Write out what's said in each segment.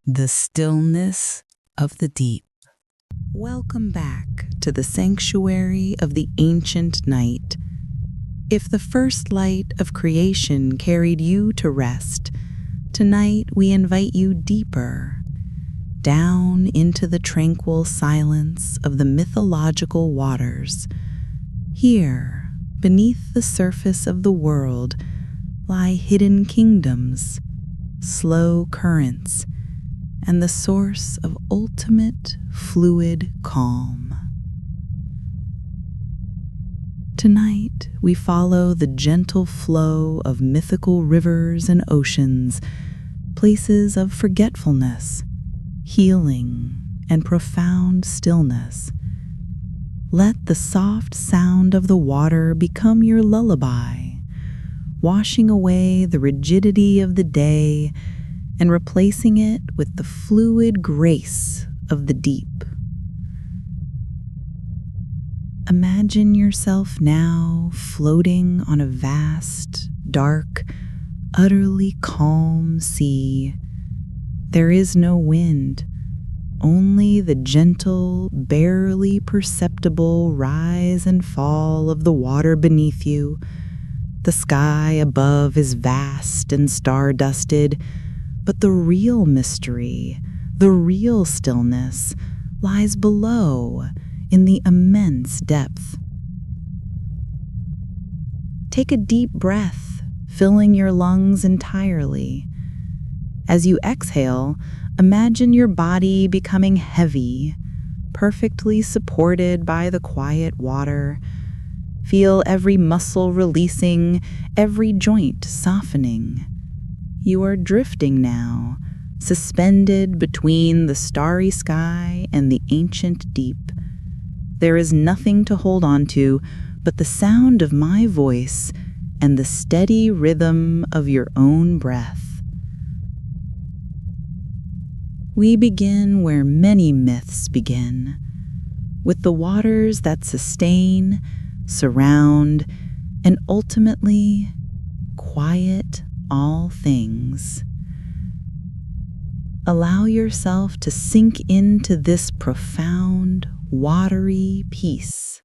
The stillness of the deep. Welcome back to the sanctuary of the ancient night. If the first light of creation carried you to rest, tonight we invite you deeper, down into the tranquil silence of the mythological waters. Here, beneath the surface of the world, lie hidden kingdoms, slow currents, and the source of ultimate fluid calm. Tonight, we follow the gentle flow of mythical rivers and oceans, places of forgetfulness, healing, and profound stillness. Let the soft sound of the water become your lullaby, washing away the rigidity of the day and replacing it with the fluid grace of the deep. Imagine yourself now floating on a vast, dark, utterly calm sea. There is no wind, only the gentle, barely perceptible rise and fall of the water beneath you. The sky above is vast and star-dusted, but the real mystery, the real stillness, lies below in the immense depth. Take a deep breath, filling your lungs entirely. As you exhale, imagine your body becoming heavy, perfectly supported by the quiet water. Feel every muscle releasing, every joint softening. You are drifting now, suspended between the starry sky and the ancient deep. There is nothing to hold on to but the sound of my voice and the steady rhythm of your own breath. We begin where many myths begin, with the waters that sustain, surround, and ultimately quiet all things. Allow yourself to sink into this profound, watery peace.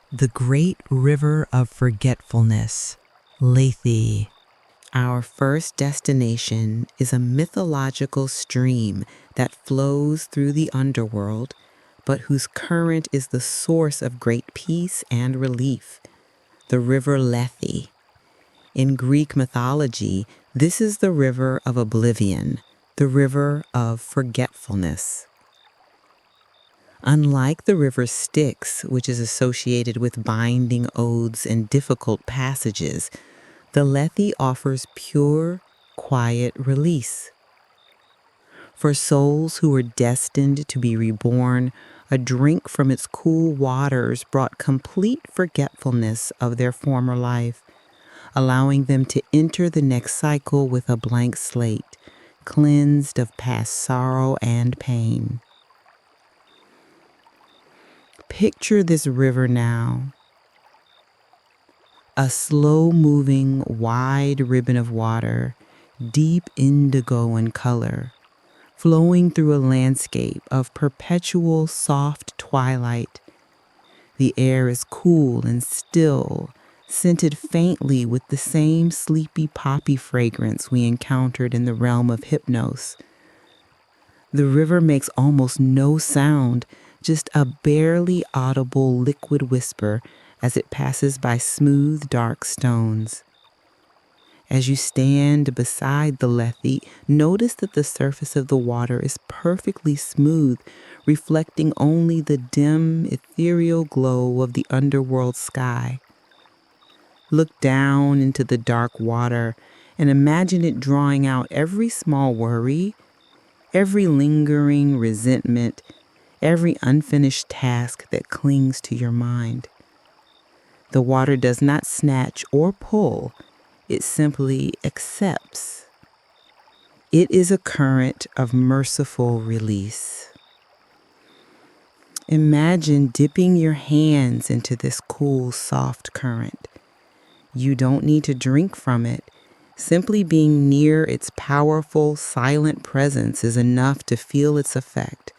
The great river of forgetfulness, Lethe. Our first destination is a mythological stream that flows through the underworld, but whose current is the source of great peace and relief, the River Lethe. In Greek mythology, this is the river of oblivion, the river of forgetfulness. Unlike the river Styx, which is associated with binding oaths and difficult passages, the Lethe offers pure, quiet release. For souls who were destined to be reborn, a drink from its cool waters brought complete forgetfulness of their former life, allowing them to enter the next cycle with a blank slate, cleansed of past sorrow and pain. Picture this river now. A slow-moving, wide ribbon of water, deep indigo in color, flowing through a landscape of perpetual soft twilight. The air is cool and still, scented faintly with the same sleepy poppy fragrance we encountered in the realm of Hypnos. The river makes almost no sound, just a barely audible liquid whisper as it passes by smooth, dark stones. As you stand beside the Lethe, notice that the surface of the water is perfectly smooth, reflecting only the dim, ethereal glow of the underworld sky. Look down into the dark water and imagine it drawing out every small worry, every lingering resentment, every unfinished task that clings to your mind. The water does not snatch or pull, it simply accepts. It is a current of merciful release. Imagine dipping your hands into this cool, soft current. You don't need to drink from it. Simply being near its powerful, silent presence is enough to feel its effect.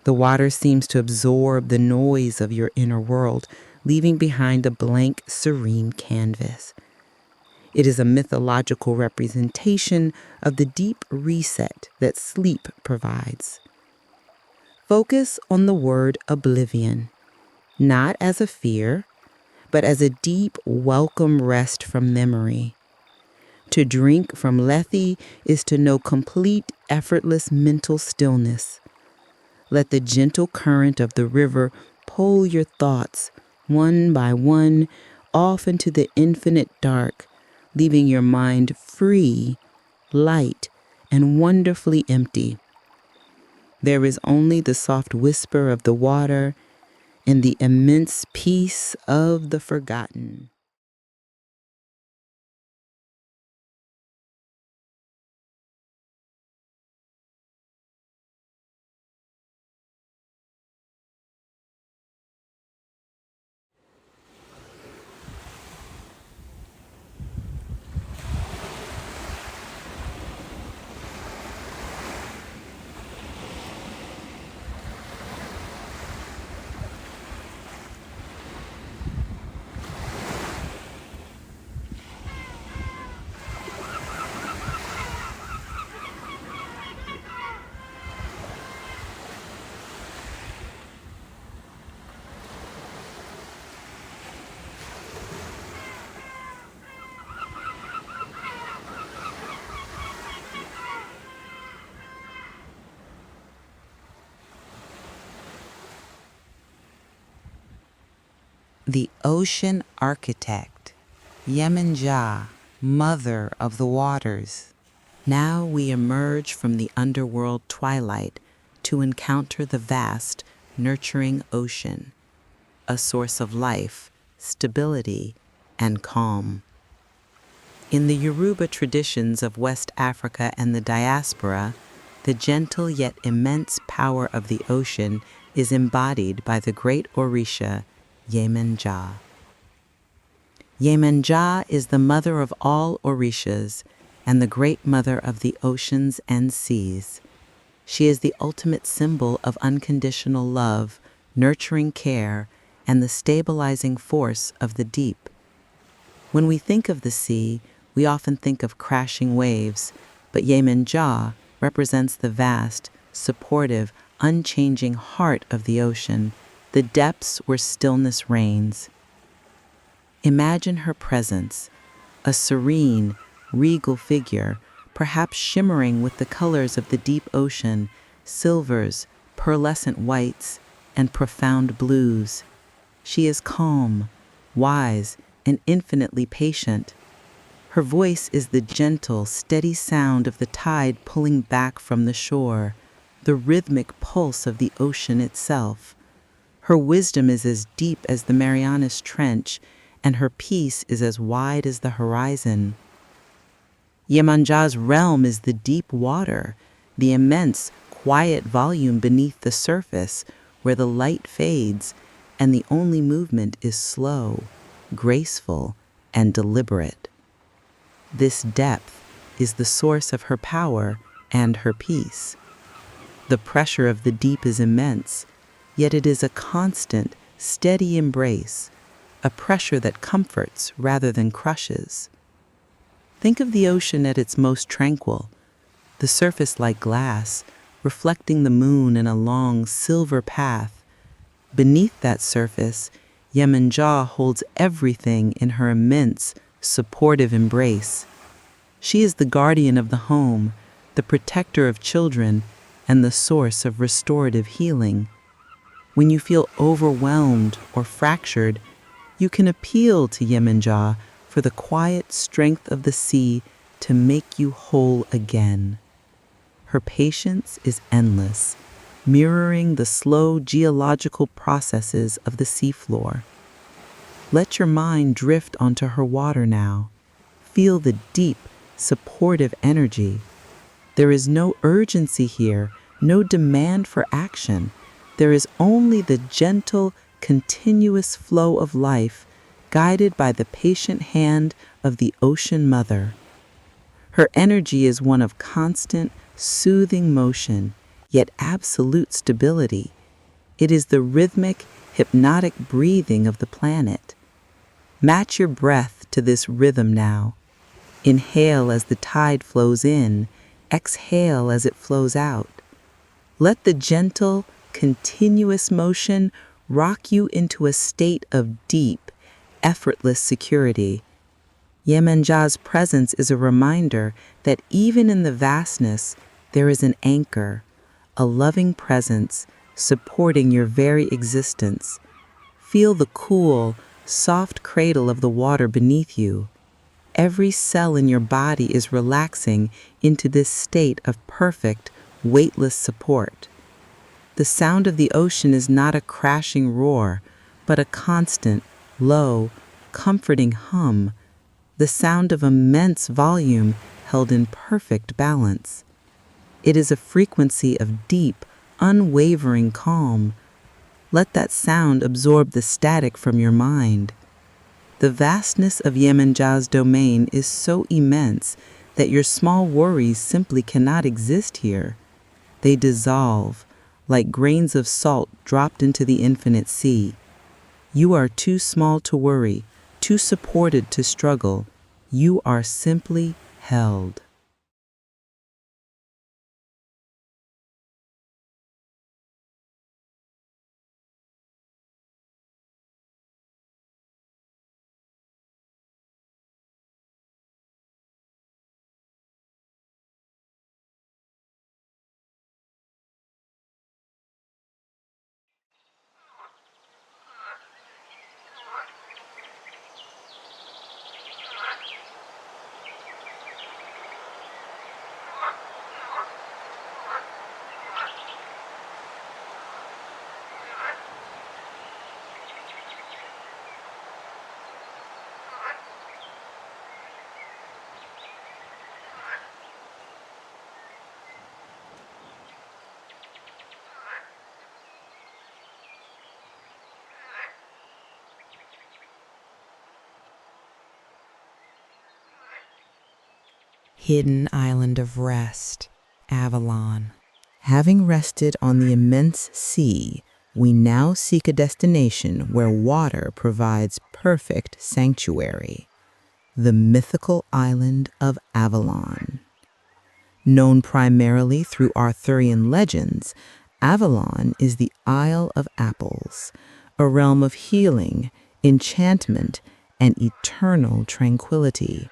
The water seems to absorb the noise of your inner world, leaving behind a blank, serene canvas. It is a mythological representation of the deep reset that sleep provides. Focus on the word oblivion, not as a fear, but as a deep, welcome rest from memory. To drink from Lethe is to know complete, effortless mental stillness. Let the gentle current of the river pull your thoughts, one by one, off into the infinite dark, leaving your mind free, light, and wonderfully empty. There is only the soft whisper of the water and the immense peace of the forgotten. The ocean architect, Yemanjá, mother of the waters. Now we emerge from the underworld twilight to encounter the vast, nurturing ocean, a source of life, stability, and calm. In the Yoruba traditions of West Africa and the diaspora, the gentle yet immense power of the ocean is embodied by the great Orisha, Yemanjá. Yemanjá is the mother of all Orishas and the great mother of the oceans and seas. She is the ultimate symbol of unconditional love, nurturing care, and the stabilizing force of the deep. When we think of the sea, we often think of crashing waves, but Yemanjá represents the vast, supportive, unchanging heart of the ocean, the depths where stillness reigns. Imagine her presence, a serene, regal figure, perhaps shimmering with the colors of the deep ocean, silvers, pearlescent whites, and profound blues. She is calm, wise, and infinitely patient. Her voice is the gentle, steady sound of the tide pulling back from the shore, the rhythmic pulse of the ocean itself. Her wisdom is as deep as the Marianas Trench, and her peace is as wide as the horizon. Yemanjá's realm is the deep water, the immense, quiet volume beneath the surface, where the light fades, and the only movement is slow, graceful, and deliberate. This depth is the source of her power and her peace. The pressure of the deep is immense, yet it is a constant, steady embrace, a pressure that comforts rather than crushes. Think of the ocean at its most tranquil, the surface like glass, reflecting the moon in a long silver path. Beneath that surface, Yemanjá holds everything in her immense, supportive embrace. She is the guardian of the home, the protector of children, and the source of restorative healing. When you feel overwhelmed or fractured, you can appeal to Yemanjá for the quiet strength of the sea to make you whole again. Her patience is endless, mirroring the slow geological processes of the seafloor. Let your mind drift onto her water now. Feel the deep, supportive energy. There is no urgency here, no demand for action. There is only the gentle, continuous flow of life, guided by the patient hand of the ocean mother. Her energy is one of constant, soothing motion, yet absolute stability. It is the rhythmic, hypnotic breathing of the planet. Match your breath to this rhythm now. Inhale as the tide flows in, exhale as it flows out. Let the gentle, continuous motion rock you into a state of deep, effortless security. Yemanjá's presence is a reminder that even in the vastness, there is an anchor, a loving presence supporting your very existence. Feel the cool, soft cradle of the water beneath you. Every cell in your body is relaxing into this state of perfect, weightless support. The sound of the ocean is not a crashing roar, but a constant, low, comforting hum, the sound of immense volume held in perfect balance. It is a frequency of deep, unwavering calm. Let that sound absorb the static from your mind. The vastness of Yemanjá's domain is so immense that your small worries simply cannot exist here. They dissolve, like grains of salt dropped into the infinite sea. You are too small to worry, too supported to struggle. You are simply held. Hidden island of rest, Avalon. Having rested on the immense sea, we now seek a destination where water provides perfect sanctuary, the mythical island of Avalon. Known primarily through Arthurian legends, Avalon is the Isle of Apples, a realm of healing, enchantment, and eternal tranquility,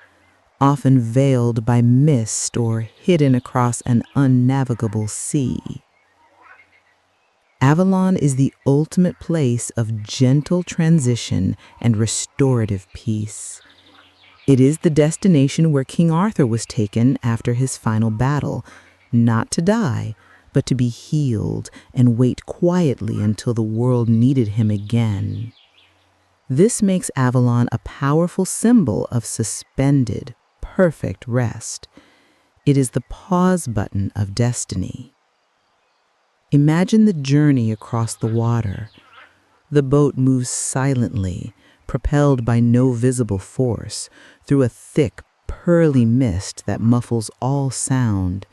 often veiled by mist or hidden across an unnavigable sea. Avalon is the ultimate place of gentle transition and restorative peace. It is the destination where King Arthur was taken after his final battle, not to die, but to be healed and wait quietly until the world needed him again. This makes Avalon a powerful symbol of suspended, perfect rest. It is the pause button of destiny. Imagine the journey across the water. The boat moves silently, propelled by no visible force, through a thick, pearly mist that muffles all sound.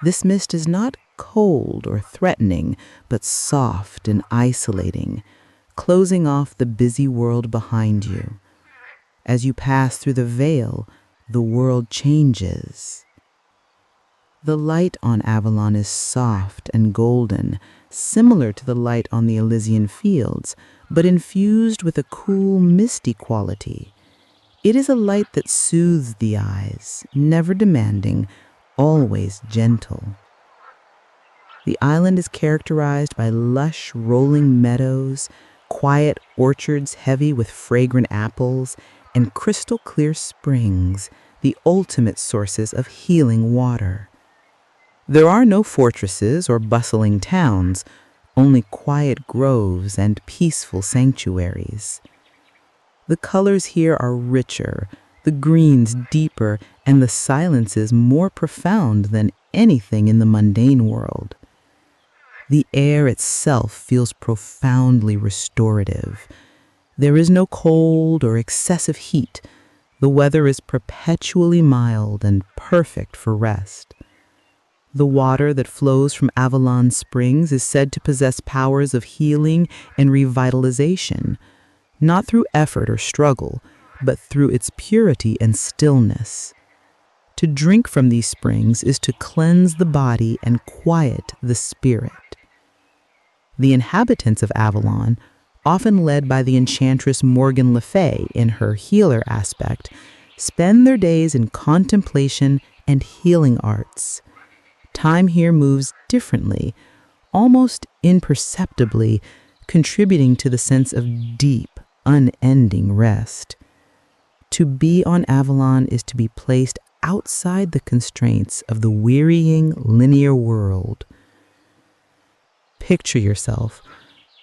This mist is not cold or threatening, but soft and isolating, closing off the busy world behind you. As you pass through the veil, the world changes. The light on Avalon is soft and golden, similar to the light on the Elysian fields, but infused with a cool, misty quality. It is a light that soothes the eyes, never demanding, always gentle. The island is characterized by lush, rolling meadows, quiet orchards heavy with fragrant apples, and crystal-clear springs, the ultimate sources of healing water. There are no fortresses or bustling towns, only quiet groves and peaceful sanctuaries. The colors here are richer, the greens deeper, and the silences more profound than anything in the mundane world. The air itself feels profoundly restorative. There is no cold or excessive heat. The weather is perpetually mild and perfect for rest. The water that flows from Avalon Springs is said to possess powers of healing and revitalization, not through effort or struggle, but through its purity and stillness. To drink from these springs is to cleanse the body and quiet the spirit. The inhabitants of Avalon, often led by the enchantress Morgan Le Fay in her healer aspect, spend their days in contemplation and healing arts. Time here moves differently, almost imperceptibly, contributing to the sense of deep, unending rest. To be on Avalon is to be placed outside the constraints of the wearying, linear world. Picture yourself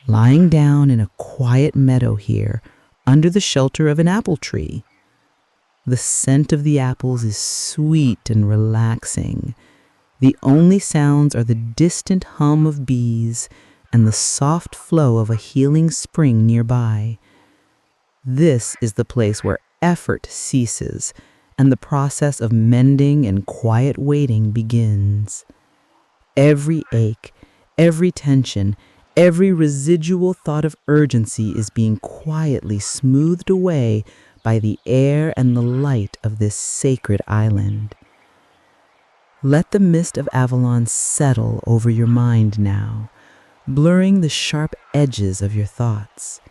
lying down in a quiet meadow here, under the shelter of an apple tree. The scent of the apples is sweet and relaxing. The only sounds are the distant hum of bees and the soft flow of a healing spring nearby. This is the place where effort ceases and the process of mending and quiet waiting begins. Every ache, every tension, every residual thought of urgency is being quietly smoothed away by the air and the light of this sacred island. Let the mist of Avalon settle over your mind now, blurring the sharp edges of your thoughts.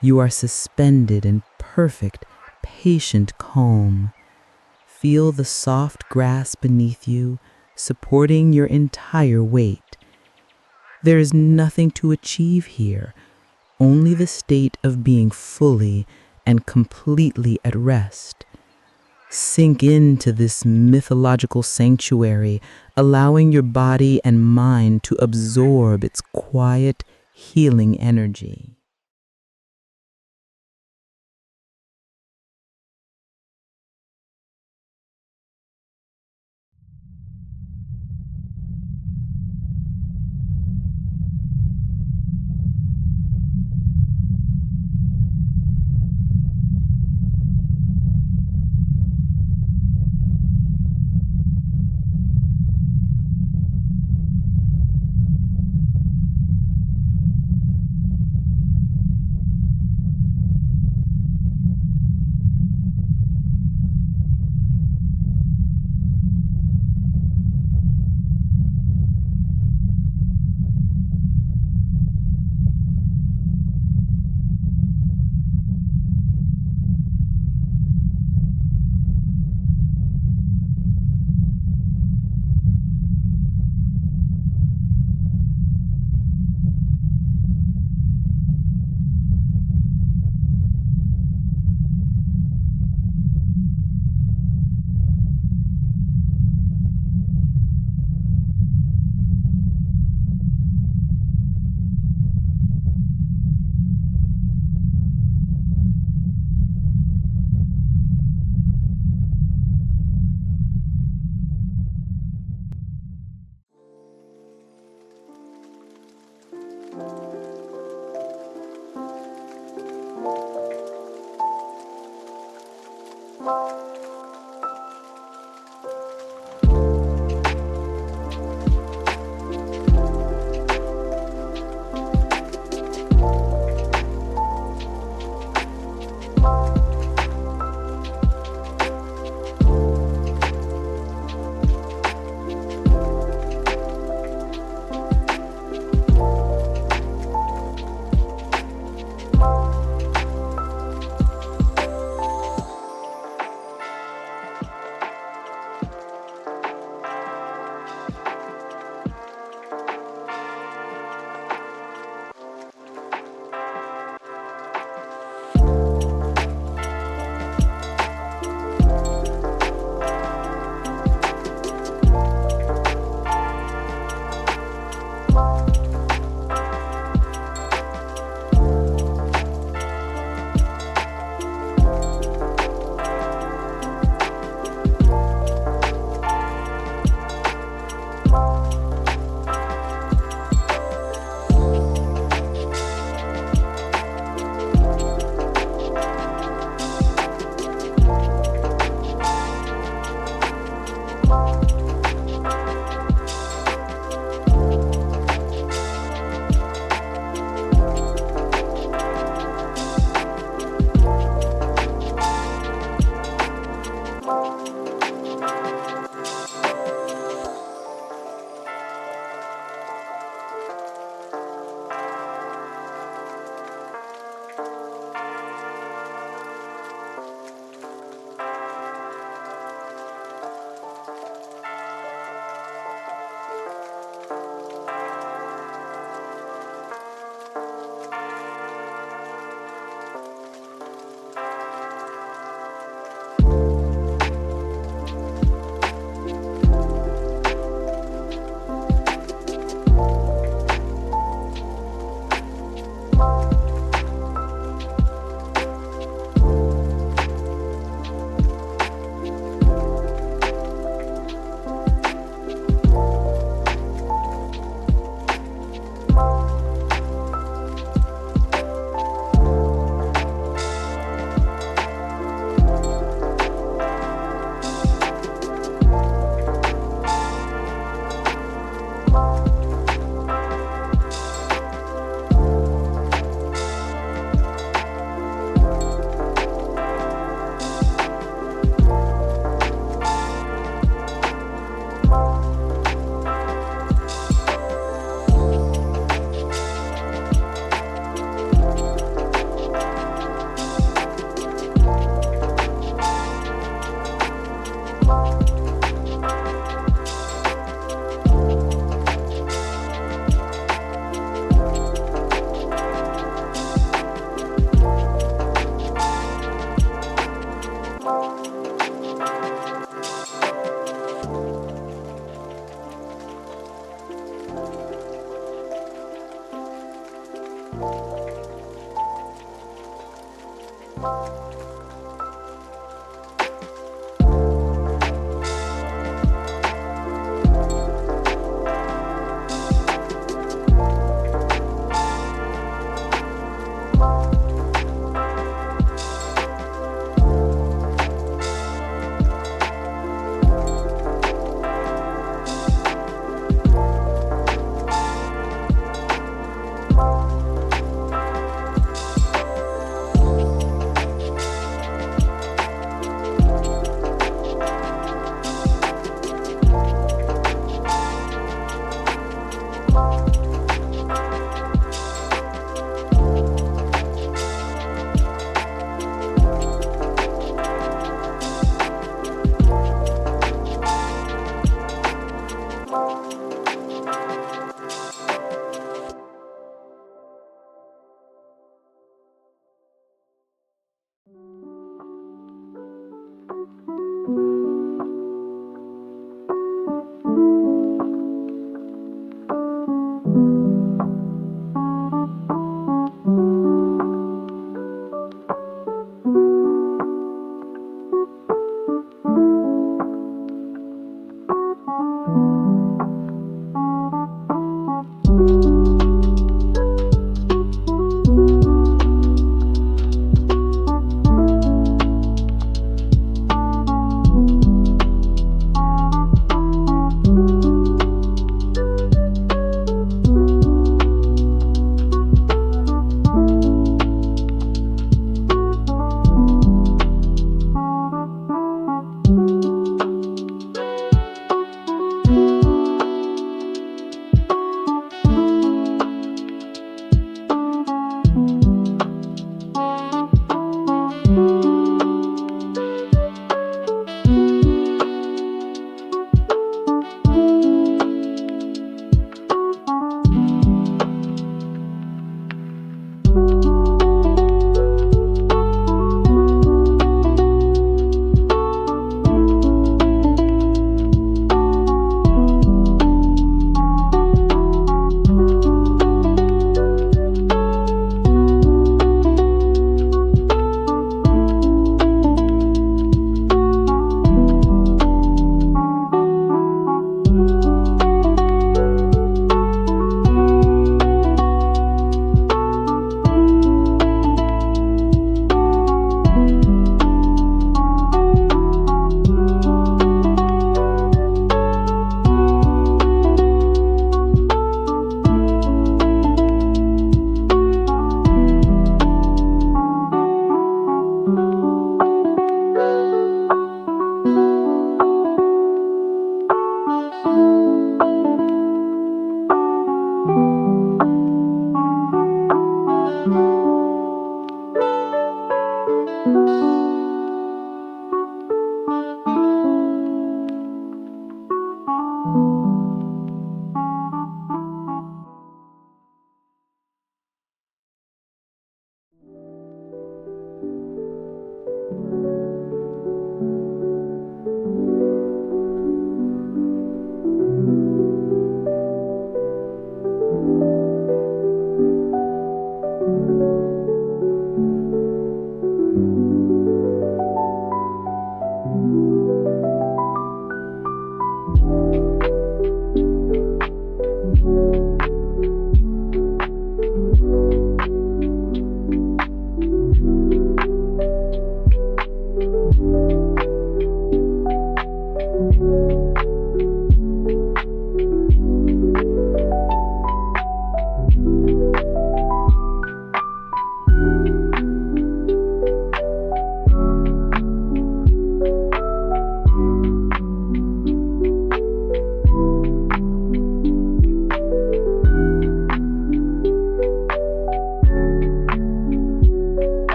You are suspended in perfect, patient calm. Feel the soft grass beneath you, supporting your entire weight. There is nothing to achieve here, only the state of being fully and completely at rest. Sink into this mythological sanctuary, allowing your body and mind to absorb its quiet, healing energy.